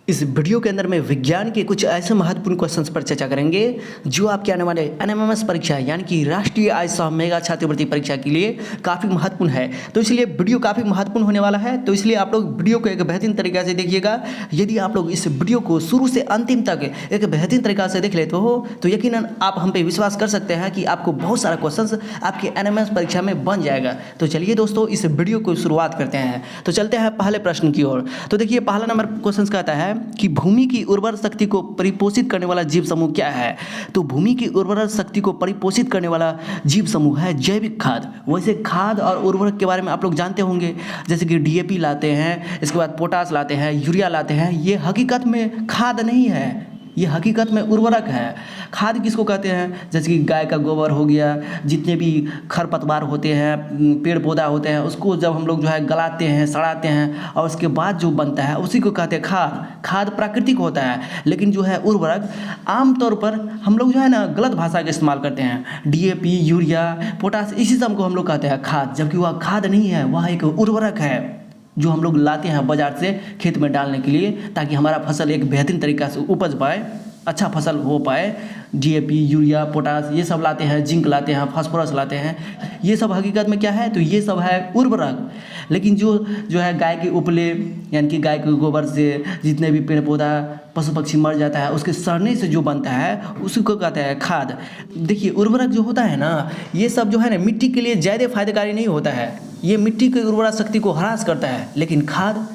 इस वीडियो के अंदर में विज्ञान के कुछ ऐसे महत्वपूर्ण क्वेश्चंस पर चर्चा करेंगे जो आपके आने वाले एनएमएमएस परीक्षा यानी कि राष्ट्रीय आय मेगा छात्रवृत्ति परीक्षा के लिए काफ़ी महत्वपूर्ण है। तो इसलिए वीडियो काफ़ी महत्वपूर्ण होने वाला है। तो इसलिए आप लोग वीडियो को एक बेहतरीन तरीके से देखिएगा। यदि आप लोग इस वीडियो को शुरू से अंतिम तक एक बेहतरीन तरीका से देख लेते हो तो यकीनन आप हम पे विश्वास कर सकते हैं कि आपको बहुत सारा क्वेश्चन आपके एनएमएमएस परीक्षा में बन जाएगा। तो चलिए दोस्तों, इस वीडियो को शुरुआत करते हैं। तो चलते हैं पहले प्रश्न की ओर। तो देखिए, पहला नंबर क्वेश्चन कहता है कि भूमि की उर्वर शक्ति को परिपोषित करने वाला जीव समूह क्या है। तो भूमि की उर्वर शक्ति को परिपोषित करने वाला जीव समूह है जैविक खाद। वैसे खाद और उर्वरक के बारे में आप लोग जानते होंगे, जैसे कि डीएपी लाते हैं, इसके बाद पोटास लाते हैं, यूरिया लाते हैं। ये हकीकत में खाद नहीं है, ये हकीकत में उर्वरक है। खाद किसको कहते हैं? जैसे कि गाय का गोबर हो गया, जितने भी खरपतवार होते हैं, पेड़ पौधा होते हैं, उसको जब हम लोग जो है गलाते हैं, सड़ाते हैं और उसके बाद जो बनता है उसी को कहते हैं खाद। खाद प्राकृतिक होता है, लेकिन जो है उर्वरक आमतौर पर हम लोग जो है ना गलत भाषा का इस्तेमाल करते हैं। डीएपी, यूरिया, पोटास, इसी सब को हम लोग कहते हैं खाद, जबकि वह खाद नहीं है, वह एक उर्वरक है जो हम लोग लाते हैं बाजार से खेत में डालने के लिए, ताकि हमारा फसल एक बेहतरीन तरीक़ा से उपज पाए, अच्छा फसल हो पाए। डीएपी, यूरिया, पोटास ये सब लाते हैं, जिंक लाते हैं, फास्फोरस लाते हैं। ये सब हकीकत में क्या है? तो ये सब है उर्वरक। लेकिन जो है गाय के उपले यानी कि गाय के गोबर से जितने भी पेड़ पौधा पशु पक्षी मर जाता है, उसके सड़ने से जो बनता है उसी को कहते हैं खाद। देखिए, उर्वरक जो होता है ना, ये सब जो है ना मिट्टी के लिए ज़्यादा फायदेकारी नहीं होता है। ये मिट्टी की उर्वरा शक्ति को ह्रास करता है। लेकिन खाद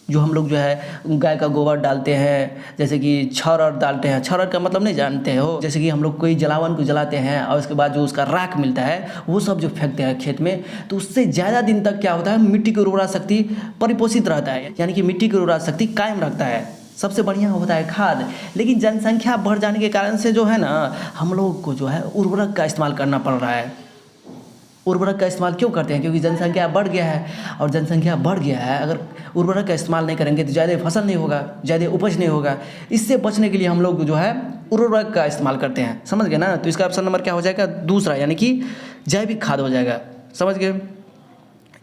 जो हम लोग जो है गाय का गोबर डालते हैं, जैसे कि छौर डालते हैं। छौर का मतलब नहीं जानते हो? जैसे कि हम लोग कोई जलावन को जलाते हैं और उसके बाद जो उसका राख मिलता है वो सब जो फेंकते हैं खेत में, तो उससे ज़्यादा दिन तक क्या होता है, मिट्टी की उर्वरा शक्ति परिपोषित रहता है, यानी कि मिट्टी की उर्वरा शक्ति कायम रखता है। सबसे बढ़िया होता है खाद। लेकिन जनसंख्या बढ़ जाने के कारण से जो है ना हम लोग को जो है उर्वरक का इस्तेमाल करना पड़ रहा है। उर्वरक का इस्तेमाल क्यों करते हैं? क्योंकि जनसंख्या बढ़ गया है, और जनसंख्या बढ़ गया है, अगर उर्वरक का इस्तेमाल नहीं करेंगे तो ज़्यादा फसल नहीं होगा, ज़्यादा उपज नहीं होगा। इससे बचने के लिए हम लोग जो है उर्वरक का इस्तेमाल करते हैं। समझ गए ना? तो इसका ऑप्शन नंबर क्या हो जाएगा? दूसरा, यानी कि जैविक खाद हो जाएगा। समझ गए?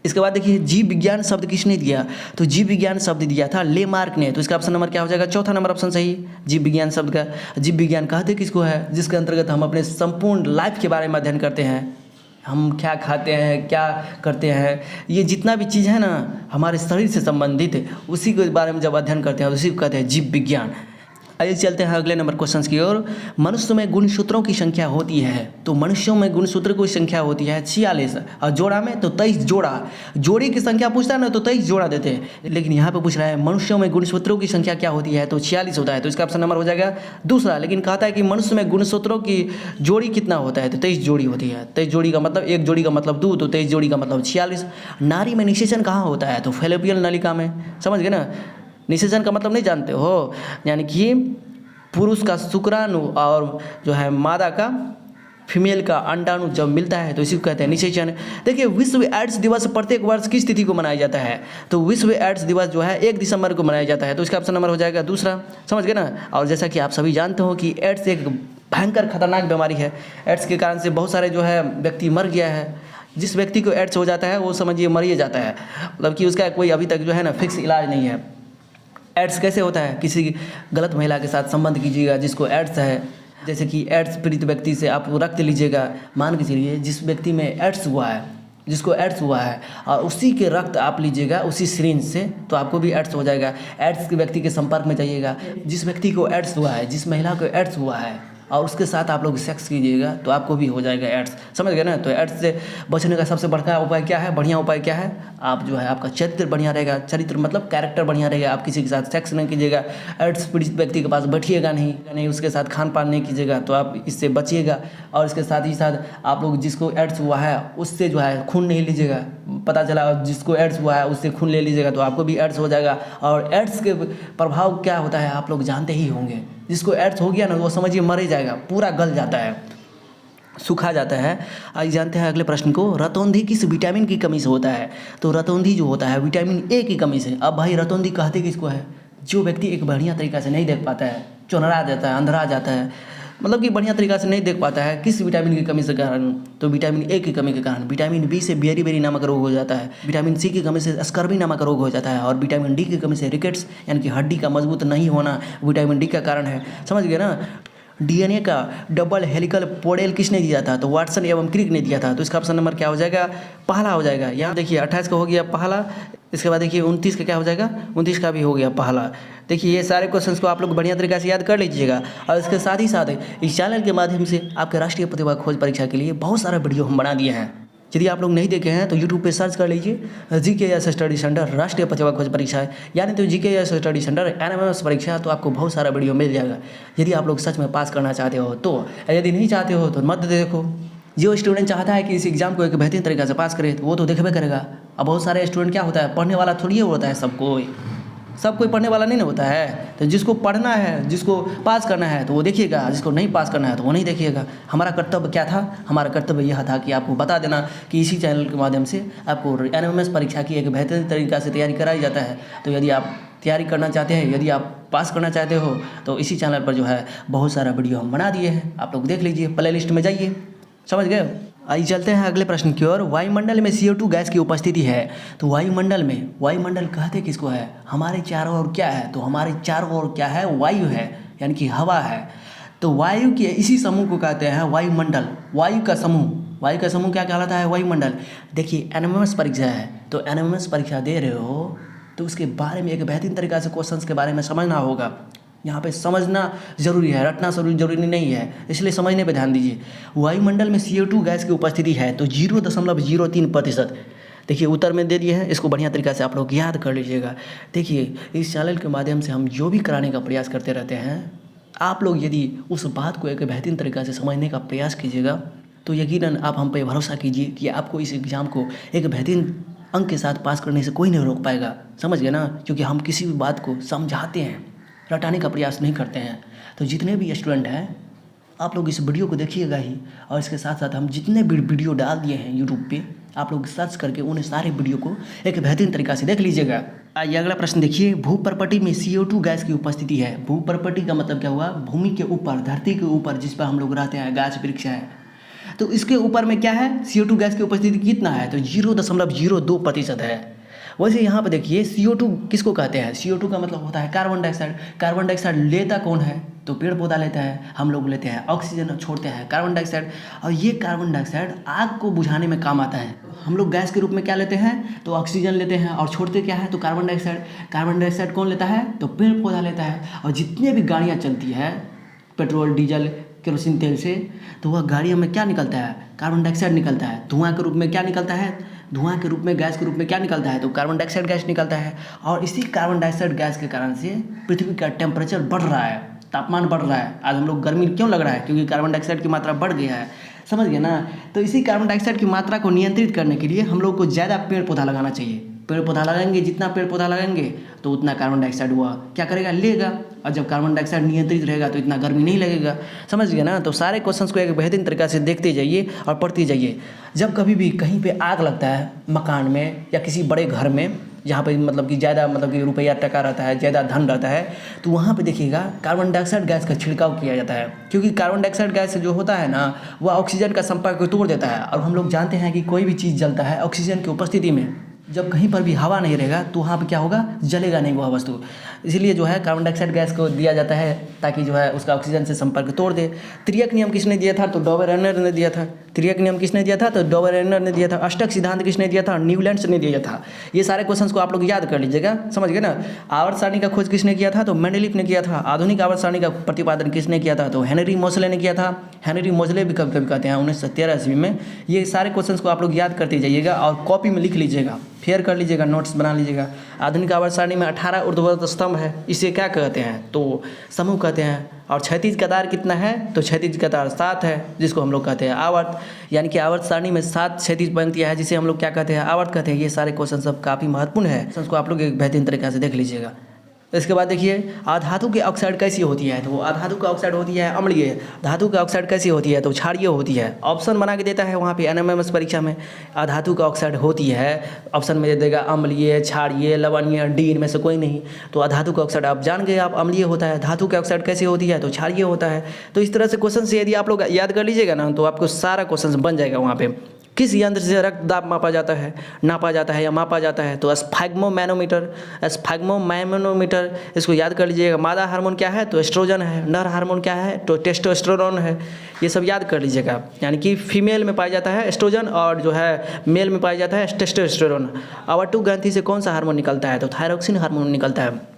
इसके बाद देखिए, जीव विज्ञान शब्द किसने दिया? तो जीव विज्ञान शब्द दिया था लेमार्क ने। तो इसका ऑप्शन नंबर क्या हो जाएगा? चौथा नंबर ऑप्शन सही। जीव विज्ञान शब्द का जीव विज्ञान कहते किसको है? जिसके अंतर्गत हम अपने संपूर्ण लाइफ के बारे में अध्ययन करते हैं। हम क्या खाते हैं, क्या करते हैं, ये जितना भी चीज़ है ना हमारे शरीर से संबंधित, उसी के बारे में जब अध्ययन करते हैं उसी को कहते हैं जीव विज्ञान। आइए चलते हैं अगले नंबर क्वेश्चन की ओर। मनुष्य में गुणसूत्रों की संख्या होती है। तो मनुष्यों में गुणसूत्रों की संख्या होती है 46, और जोड़ा में तो 23 जोड़ा। जोड़ी की संख्या पूछता है ना तो 23 जोड़ा देते हैं, लेकिन यहाँ पे पूछ रहा है मनुष्यों में गुणसूत्रों की संख्या क्या होती है, तो 46 होता है। तो इसका ऑप्शन नंबर हो जाएगा दूसरा। लेकिन कहता है कि मनुष्य में गुणसूत्रों की जोड़ी कितना होता है, तो 23 जोड़ी होती है। 23 जोड़ी का मतलब, एक जोड़ी का मतलब 2, तो 23 जोड़ी का मतलब 46। नारी में निषेचन कहाँ होता है? तो फैलोपियन नलिका में। समझ गए ना? निषेचन का मतलब नहीं जानते हो? यानी कि पुरुष का शुक्राणु और जो है मादा का, फीमेल का अंडाणु जब मिलता है तो इसी को कहते हैं निषेचन। देखिए, विश्व एड्स दिवस प्रत्येक वर्ष किस तिथि को मनाया जाता है? तो विश्व एड्स दिवस जो है 1 दिसंबर को मनाया जाता है। तो इसका ऑप्शन नंबर हो जाएगा दूसरा। समझ गए ना? और जैसा कि आप सभी जानते हो कि एड्स एक भयंकर खतरनाक बीमारी है। एड्स के कारण से बहुत सारे जो है व्यक्ति मर गया है। जिस व्यक्ति को एड्स हो जाता है वो समझिए मर ही जाता है, मतलब कि उसका कोई अभी तक जो है ना फिक्स इलाज नहीं है। एड्स कैसे होता है? किसी गलत महिला के साथ संबंध कीजिएगा जिसको एड्स है, जैसे कि एड्स पीड़ित व्यक्ति से आप रक्त लीजिएगा, मान के चलिए जिस व्यक्ति में एड्स हुआ है, जिसको एड्स हुआ है, और उसी के रक्त आप लीजिएगा उसी सिरिंज से, तो आपको भी एड्स हो जाएगा। एड्स के व्यक्ति के संपर्क में जाइएगा, जिस व्यक्ति को एड्स हुआ है, जिस महिला को एड्स हुआ है, और उसके साथ आप लोग सेक्स कीजिएगा तो आपको भी हो जाएगा एड्स। समझ गए ना? तो एड्स से बचने का सबसे बड़ा उपाय क्या है, बढ़िया उपाय क्या है? आप जो है आपका चरित्र बढ़िया रहेगा। चरित्र मतलब कैरेक्टर बढ़िया रहेगा। आप किसी के साथ सेक्स नहीं कीजिएगा, एड्स पीड़ित व्यक्ति के पास बैठिएगा नहीं, उसके साथ खान पान नहीं कीजिएगा, तो आप इससे बचिएगा। और इसके साथ ही साथ आप लोग जिसको एड्स हुआ है उससे जो है खून नहीं लीजिएगा। पता चला जिसको एड्स हुआ है उससे खून ले लीजिएगा तो आपको भी एड्स हो जाएगा। और एड्स के प्रभाव क्या होता है आप लोग जानते ही होंगे। जिसको एड्स हो गया ना वो समझिए मर ही जाएगा, पूरा गल जाता है, सूखा जाता है। आइए जानते हैं अगले प्रश्न को। रतौंधी किस विटामिन की कमी से होता है? तो रतौंधी जो होता है विटामिन ए की कमी से। अब भाई रतौंधी कहते किसको है? जो व्यक्ति एक बढ़िया तरीक़ा से नहीं देख पाता है, चुनरा जाता है, अंधरा जाता है, मतलब कि बढ़िया तरीक़ा से नहीं देख पाता है, किस विटामिन की कमी से कारण, तो विटामिन ए की कमी के कारण, विटामिन बी से बेरी नामक रोग हो जाता है, विटामिन सी की कमी से स्कर्वी नामक रोग हो जाता है, और विटामिन डी की कमी से रिकेट्स यानी कि हड्डी का मजबूत नहीं होना विटामिन डी का कारण है। समझ गए ना। डीएनए का डबल हेलिकल मॉडल किसने दिया था, तो वाटसन एवं क्रिक ने दिया था। तो इसका ऑप्शन नंबर क्या हो जाएगा, पहला हो जाएगा। यहाँ देखिए 28 का हो गया पहला, इसके बाद देखिए 29 का क्या हो जाएगा, 29 का भी हो गया पहला। देखिए ये सारे क्वेश्चंस को आप लोग बढ़िया तरीके से याद कर लीजिएगा। और इसके साथ ही साथ इस चैनल के माध्यम से आपके राष्ट्रीय प्रतिभा खोज परीक्षा के लिए बहुत सारा वीडियो हम बना दिए हैं। यदि आप लोग नहीं देखे हैं तो यूट्यूब पे सर्च कर लीजिए GKS स्टडी सेंटर राष्ट्रीय प्रतिभा खोज परीक्षा है, यानी तो GKS स्टडी सेंटर NMMS परीक्षा, तो आपको बहुत सारा वीडियो मिल जाएगा। यदि आप लोग सच में पास करना चाहते हो तो, यदि नहीं चाहते हो तो मत देखो। जो स्टूडेंट चाहता है कि इस एग्जाम को एक बेहतरीन तरीके से पास करे तो वो तो देखबे करेगा। अब बहुत सारे स्टूडेंट क्या होता है, पढ़ने वाला थोड़ी होता है, सब कोई पढ़ने वाला नहीं ना होता है। तो जिसको पढ़ना है, जिसको पास करना है तो वो देखिएगा, जिसको नहीं पास करना है तो वो नहीं देखिएगा। हमारा कर्तव्य क्या था, हमारा कर्तव्य यह था कि आपको बता देना कि इसी चैनल के माध्यम से आपको NMMS परीक्षा की एक बेहतरीन तरीक़ा से तैयारी कराई जाता है। तो यदि आप तैयारी करना चाहते हैं, यदि आप पास करना चाहते हो तो इसी चैनल पर जो है बहुत सारा वीडियो हम बना दिए हैं, आप लोग देख लीजिए, प्ले लिस्ट में जाइए। समझ गए। आइए चलते हैं अगले प्रश्न की ओर। वायुमंडल में CO2 गैस की उपस्थिति है, तो वायुमंडल कहते किसको है, हमारे चारों ओर क्या है, तो हमारे चारों ओर क्या है, वायु है, यानी कि हवा है। तो वायु के इसी समूह को कहते हैं वायुमंडल। वायु का समूह क्या कहलाता है, वायुमंडल। देखिए NMMS परीक्षा है, तो NMMS परीक्षा दे रहे हो तो उसके बारे में एक बेहतरीन तरीक़ा से क्वेश्चंस के बारे में समझना होगा। यहाँ पे समझना ज़रूरी है, रटना जरूरी नहीं है, इसलिए समझने पे ध्यान दीजिए। वायुमंडल में CO2 गैस की उपस्थिति है तो 0.03%। देखिए उत्तर में दे दिए हैं, इसको बढ़िया तरीक़ा से आप लोग याद कर लीजिएगा। देखिए इस चैनल के माध्यम से हम जो भी कराने का प्रयास करते रहते हैं, आप लोग यदि उस बात को एक बेहतरीन तरीक़ा से समझने का प्रयास कीजिएगा तो यकीनन आप हम पे भरोसा कीजिए कि आपको इस एग्ज़ाम को एक बेहतरीन अंक के साथ पास करने से कोई नहीं रोक पाएगा। समझ गए ना, क्योंकि हम किसी भी बात को समझाते हैं, रटाने का प्रयास नहीं करते हैं। तो जितने भी स्टूडेंट हैं आप लोग इस वीडियो को देखिएगा ही, और इसके साथ साथ हम जितने भी वीडियो डाल दिए हैं यूट्यूब पे, आप लोग सर्च करके उन सारे वीडियो को एक बेहतरीन तरीक़ा से देख लीजिएगा। आइए अगला प्रश्न देखिए। भूपर्पटी में CO2 गैस की उपस्थिति है। भूपर्पटी का मतलब क्या हुआ, भूमि के ऊपर, धरती के ऊपर जिस पर हम लोग रहते हैं, गाछ वृक्ष है, तो इसके ऊपर में क्या है, CO2 गैस की उपस्थिति कितना है, तो 0.02% है। वैसे यहाँ पे देखिए CO2 किसको कहते हैं, CO2 का मतलब होता है कार्बन डाइऑक्साइड। कार्बन डाइऑक्साइड लेता कौन है, तो पेड़ पौधा लेता है, हम लोग लेते हैं, ऑक्सीजन छोड़ते हैं कार्बन डाइऑक्साइड, और ये कार्बन डाइऑक्साइड आग को बुझाने में काम आता है। हम लोग गैस के रूप में क्या लेते हैं, तो ऑक्सीजन लेते हैं, और छोड़ते क्या है, तो कार्बन डाइऑक्साइड। कार्बन डाइऑक्साइड कौन लेता है, तो पेड़ पौधा लेता है। और जितने भी गाड़ियाँ चलती है पेट्रोल डीजल केरोसिन तेल से, तो वह गाड़ियों में क्या निकलता है, कार्बन डाइऑक्साइड निकलता है। धुआं के रूप में क्या निकलता है, धुआं के रूप में, गैस के रूप में क्या निकलता है, तो कार्बन डाइऑक्साइड गैस निकलता है। और इसी कार्बन डाइऑक्साइड गैस के कारण से पृथ्वी का टेम्परेचर बढ़ रहा है, तापमान बढ़ रहा है। आज हम लोग गर्मी क्यों लग रहा है, क्योंकि कार्बन डाइऑक्साइड की मात्रा बढ़ गया है। समझ गए ना। तो इसी कार्बन डाइऑक्साइड की मात्रा को नियंत्रित करने के लिए हम लोग को ज़्यादा पेड़ पौधा लगाना चाहिए। पेड़ पौधा लगाएंगे, जितना पेड़ पौधा लगाएंगे तो उतना कार्बन डाइऑक्साइड हुआ क्या करेगा, लेगा। और जब कार्बन डाइऑक्साइड नियंत्रित रहेगा तो इतना गर्मी नहीं लगेगा। समझ गए ना। तो सारे क्वेश्चंस को एक बेहतरीन तरीक़ा से देखते जाइए और पढ़ते जाइए। जब कभी भी कहीं पे आग लगता है मकान में या किसी बड़े घर में, जहाँ पे मतलब कि ज़्यादा मतलब कि रुपया टका रहता है, ज़्यादा धन रहता है, तो वहाँ पे देखिएगा कार्बन डाइऑक्साइड गैस का छिड़काव किया जाता है। क्योंकि कार्बन डाइऑक्साइड गैस जो होता है ना, वह ऑक्सीजन का संपर्क को तोड़ देता है। और हम लोग जानते हैं कि कोई भी चीज़ जलता है ऑक्सीजन की उपस्थिति में। जब कहीं पर भी हवा नहीं रहेगा तो वहाँ पे क्या होगा, जलेगा नहीं वह वस्तु। इसीलिए जो है कार्बन डाइऑक्साइड गैस को दिया जाता है ताकि जो है उसका ऑक्सीजन से संपर्क तोड़ दे। त्रियक नियम किसने दिया था, तो डॉबरनेर ने दिया था। त्रियक नियम किसने दिया था, तो डॉबरनेर ने दिया था। अष्टक सिद्धांत किसने दिया था, न्यूलैंड्स ने दिया था। ये सारे क्वेश्चंस को आप लोग याद कर लीजिएगा। समझ गए ना। आवर्त सारणी का खोज किसने किया था, तो मेंडलीफ ने किया था। आधुनिक आवर्त सारणी का प्रतिपादन किसने किया था, तो हेनरी मोसले ने किया था। हेनरी मोसले भी कभी कभी कहते हैं 1913 ईस्वी में। ये सारे क्वेश्चंस को आप लोग याद करते जाइएगा और कॉपी में लिख लीजिएगा, फेयर कर लीजिएगा, नोट्स बना लीजिएगा। आधुनिक आवर्त सारणी में 18 ऊर्ध्वाधर स्तंभ है, इसे क्या कहते हैं, तो समूह कहते हैं। और क्षैतिज कतार कितना है, तो क्षैतिज कतार 7 है, जिसको हम लोग कहते हैं आवर्त। यानी कि आवर्त सारणी में 7 क्षैतिज पंक्तियाँ है, जिसे हम लोग क्या कहते हैं, आवर्त कहते हैं। ये सारे क्वेश्चन सब काफ़ी महत्वपूर्ण है, इसको आप लोग एक बेहतरीन तरीके से देख लीजिएगा। इसके बाद देखिए अधातु की ऑक्साइड कैसी होती है, तो अधातु की ऑक्साइड होती है अम्लीय। धातु की ऑक्साइड कैसी होती है, तो क्षारीय होती है। ऑप्शन बना के देता है वहाँ पे एनएमएमएस परीक्षा में, अधातु का ऑक्साइड होती है, ऑप्शन में दे देगा अम्लीय, क्षारीय, लवणीय, डी इनमें से कोई नहीं। तो अधातु का ऑक्साइड आप जान गए, आप अम्लीय होता है। धातु की ऑक्साइड कैसी होती है, तो क्षारीय होता है। तो इस तरह से क्वेश्चन से यदि आप लोग याद कर लीजिएगा ना, तो आपको सारा क्वेश्चन बन जाएगा वहाँ पे। किस यंत्र से रक्त दाब नापा जाता है या मापा जाता है, तो स्फैग्मोमैनोमीटर, इसको याद कर लीजिएगा। मादा हार्मोन क्या है, तो एस्ट्रोजन है। नर हार्मोन क्या है, तो टेस्टोस्टेरोन है। ये सब याद कर लीजिएगा। यानी कि फीमेल में पाया जाता है एस्ट्रोजन और जो है मेल में पाया जाता है टेस्टोस्टेरोन। अवाटु ग्रंथि से कौन सा हार्मोन निकलता है, तो थायरोक्सिन हार्मोन निकलता है।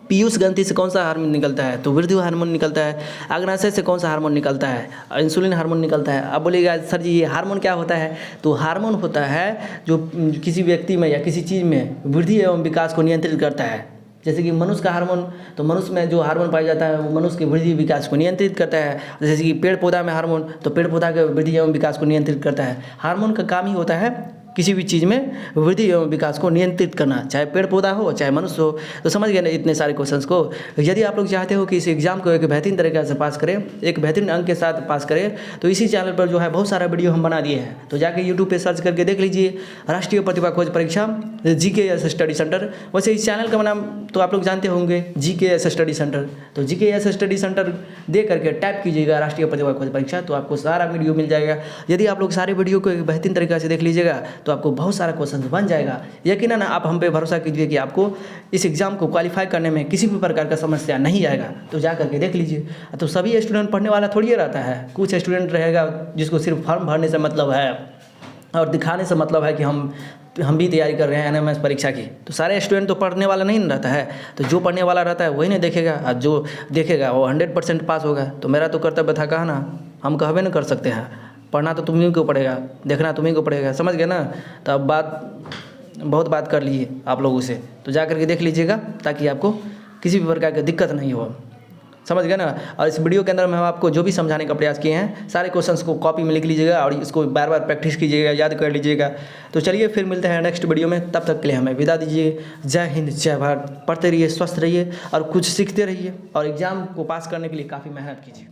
पीयूष ग्रंथि से कौन सा हार्मोन निकलता है, तो वृद्धि हार्मोन निकलता है। अग्नाशय से कौन सा हार्मोन निकलता है, इंसुलिन हार्मोन निकलता है। अब बोलिएगा सर जी ये हार्मोन क्या होता है, तो हार्मोन होता है जो किसी व्यक्ति में या किसी चीज़ में वृद्धि एवं विकास को नियंत्रित करता है। जैसे कि मनुष्य का हार्मोन, तो मनुष्य में जो हार्मोन पाया जाता है वो मनुष्य के वृद्धि विकास को नियंत्रित करता है। जैसे कि पेड़ पौधा में हार्मोन, तो पेड़ पौधा के वृद्धि एवं विकास को नियंत्रित करता है। हार्मोन का काम ही होता है किसी भी चीज़ में वृद्धि एवं विकास को नियंत्रित करना, चाहे पेड़ पौधा हो चाहे मनुष्य हो। तो समझ गए ना इतने सारे क्वेश्चंस को। यदि आप लोग चाहते हो कि इस एग्जाम को एक बेहतरीन तरीके से पास करें, एक बेहतरीन अंक के साथ पास करें, तो इसी चैनल पर जो है बहुत सारा वीडियो हम बना दिए हैं। तो जाके यूट्यूब पे सर्च करके देख लीजिए, राष्ट्रीय प्रतिभा खोज परीक्षा GKS स्टडी सेंटर। वैसे इस चैनल का नाम तो आप लोग जानते होंगे, GKS स्टडी सेंटर। तो GKS स्टडी सेंटर दे करके टाइप कीजिएगा राष्ट्रीय प्रतिभा खोज परीक्षा, तो आपको सारा वीडियो मिल जाएगा। यदि आप लोग सारे वीडियो को एक बेहतरीन तरीके से देख लीजिएगा तो आपको बहुत सारा क्वेश्चन बन जाएगा। यकीनन आप हम पे भरोसा कीजिए कि आपको इस एग्जाम को क्वालिफाई करने में किसी भी प्रकार का समस्या नहीं आएगा। तो जा करके देख लीजिए। तो सभी स्टूडेंट पढ़ने वाला थोड़ी रहता है, कुछ स्टूडेंट रहेगा जिसको सिर्फ फॉर्म भरने से मतलब है और दिखाने से मतलब है कि हम भी तैयारी कर रहे हैं एनएमएस परीक्षा की। तो सारे स्टूडेंट तो पढ़ने वाला नहीं रहता है। तो जो पढ़ने वाला रहता है वही नहीं देखेगा, और जो देखेगा वो 100% पास होगा। तो मेरा तो कर्तव्य था, कहा ना, हम कहवे नहीं कर सकते हैं, पढ़ना तो तुम्हीं को पड़ेगा, देखना तुम्हीं को पड़ेगा। समझ गए ना। तो अब बहुत बात कर लिए आप लोगों से, तो जा करके देख लीजिएगा ताकि आपको किसी भी प्रकार की दिक्कत नहीं हो। समझ गए ना। और इस वीडियो के अंदर में हम आपको जो भी समझाने का प्रयास किए हैं, सारे क्वेश्चंस को कॉपी में लिख लीजिएगा और इसको बार बार प्रैक्टिस कीजिएगा, याद कर लीजिएगा। तो चलिए फिर मिलते हैं नेक्स्ट वीडियो में, तब तक के लिए हमें विदा दीजिए। जय हिंद, जय भारत। पढ़ते रहिए, स्वस्थ रहिए और कुछ सीखते रहिए और एग्ज़ाम को पास करने के लिए काफ़ी मेहनत कीजिए।